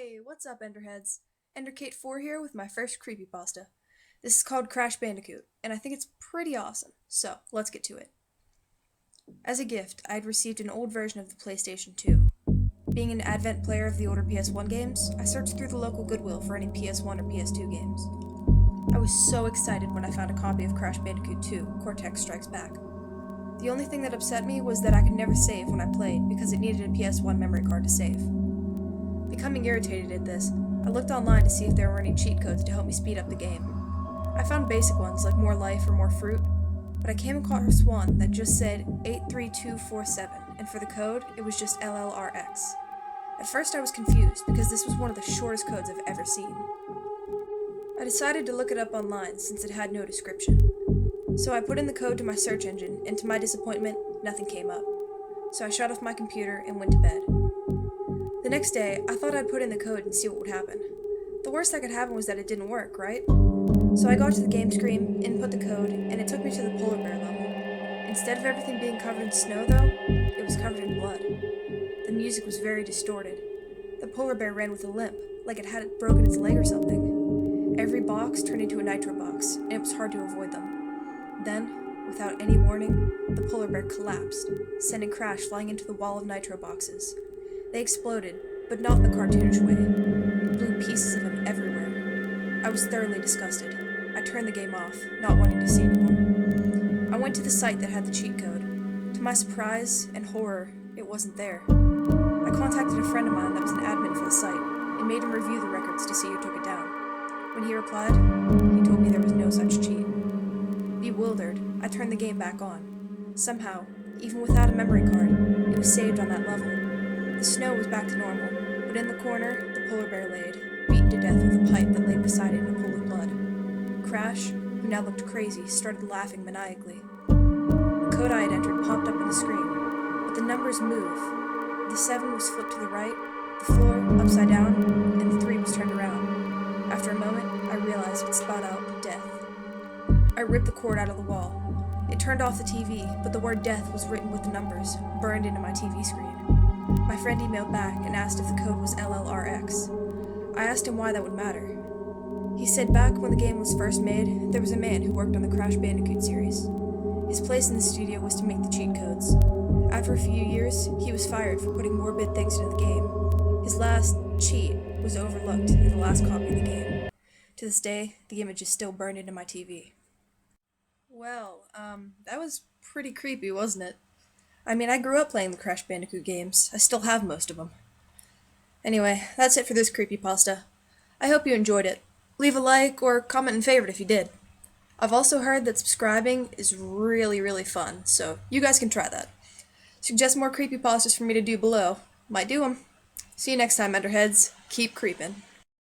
Hey, what's up, Enderheads? EnderKate4 here with my first creepypasta. This is called Crash Bandicoot, and I think it's pretty awesome, so let's get to it. As a gift, I had received an old version of the PlayStation 2. Being an advent player of the older PS1 games, I searched through the local Goodwill for any PS1 or PS2 games. I was so excited when I found a copy of Crash Bandicoot 2, Cortex Strikes Back. The only thing that upset me was that I could never save when I played because it needed a PS1 memory card to save. Becoming irritated at this, I looked online to see if there were any cheat codes to help me speed up the game. I found basic ones like more life or more fruit, but I came across one that just said 83247, and for the code, it was just LLRX. At first I was confused because this was one of the shortest codes I've ever seen. I decided to look it up online since it had no description. So I put in the code to my search engine, and to my disappointment, nothing came up. So I shut off my computer and went to bed. The next day, I thought I'd put in the code and see what would happen. The worst that could happen was that it didn't work, right? So I got to the game screen, input the code, and it took me to the polar bear level. Instead of everything being covered in snow, though, it was covered in blood. The music was very distorted. The polar bear ran with a limp, like it had broken its leg or something. Every box turned into a nitro box, and it was hard to avoid them. Then, without any warning, the polar bear collapsed, sending Crash flying into the wall of nitro boxes. They exploded, but not in the cartoonish way. It blew pieces of him everywhere. I was thoroughly disgusted. I turned the game off, not wanting to see anymore. I went to the site that had the cheat code. To my surprise and horror, it wasn't there. I contacted a friend of mine that was an admin for the site, and made him review the records to see who took it down. When he replied, he told me there was no such cheat. Bewildered, I turned the game back on. Somehow, even without a memory card, it was saved on that level. The snow was back to normal, but in the corner, the polar bear laid, beaten to death with a pipe that lay beside it in a pool of blood. Crash, who now looked crazy, started laughing maniacally. The code I had entered popped up on the screen, but the numbers moved. The 7 was flipped to the right, the 4 upside down, and the 3 was turned around. After a moment, I realized it spelled out death. I ripped the cord out of the wall. It turned off the TV, but the word death was written with the numbers, burned into my TV screen. My friend emailed back and asked if the code was LLRX. I asked him why that would matter. He said back when the game was first made, there was a man who worked on the Crash Bandicoot series. His place in the studio was to make the cheat codes. After a few years, he was fired for putting morbid things into the game. His last cheat was overlooked in the last copy of the game. To this day, the image is still burned into my TV. Well, that was pretty creepy, wasn't it? I mean, I grew up playing the Crash Bandicoot games. I still have most of them. Anyway, that's it for this creepypasta. I hope you enjoyed it. Leave a like or comment and favorite if you did. I've also heard that subscribing is really fun, so you guys can try that. Suggest more creepypastas for me to do below. Might do them. See you next time, Enderheads. Keep creeping.